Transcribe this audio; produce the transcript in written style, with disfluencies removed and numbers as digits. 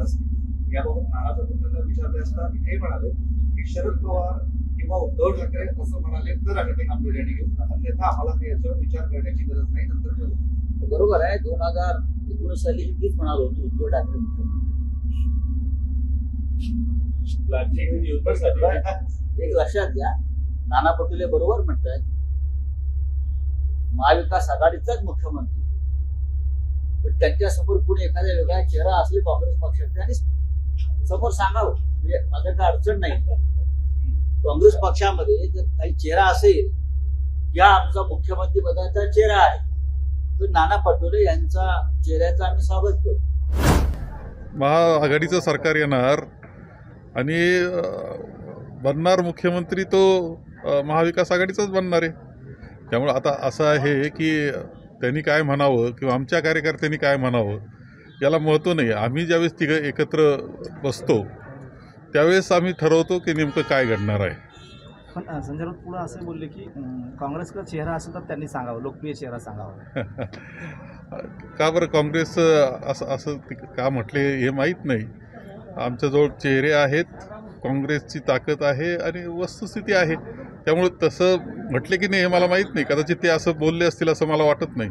असते। याबाबत नाना पटोलेंना विचारले असता हे म्हणाले की शरद पवार किंवा उद्धव ठाकरे असं म्हणाले तर आम्ही काही आपल्या निर्णय घेऊ, अन्यथा आम्हाला याच्यावर विचार करण्याची गरज नाही, नंतर करू। बरोबर आहे। 2019 साली मीच म्हणालो होतो उद्धव ठाकरे मुख्यमंत्री। एक लक्षात घ्या, नाना पटोले बरोबर म्हणतात महाविकास आघाडीचाच मुख्यमंत्री, पण त्यांच्या समोर कुणी एखाद्या वेगळा चेहरा असले काँग्रेस पक्षाचे आणि समोर सांगावं, म्हणजे माझं काय अडचण नाही। काँग्रेस पक्षामध्ये जर काही चेहरा असेल या आमचा मुख्यमंत्री पदाचा चेहरा आहे तर नाना पटोले यांचा चेहऱ्याचं आम्ही स्वागत करू। महाआघाडीचं सरकार येणार आणि बनणार मुख्यमंत्री तो महाविकास आघाडीचाच बनणार आहे। त्यामुळे आता असं आहे की त्यांनी काय म्हणावं किंवा आमच्या कार्यकर्त्यांनी काय म्हणावं याला महत्त्व नाही। आम्ही ज्यावेळेस तिघं एकत्र बसतो त्यावेळेस आम्ही ठरवतो की नेमकं काय घडणार आहे। पण संजय राऊत पुढे असे बोलले की काँग्रेसचा चेहरा असेल तर त्यांनी सांगावं, लोकप्रिय चेहरा सांगावा। का बरं काँग्रेस असं का म्हटले हे माहीत नाही। आमच्याजवळ चेहरे आहेत, काँग्रेसची ताकद आहे आणि वस्तुस्थिती आहे, त्यामुळे तसं म्हटले की नाही हे मला माहीत नाही। कदाचित ते असं बोलले असतील असं मला वाटत नाही।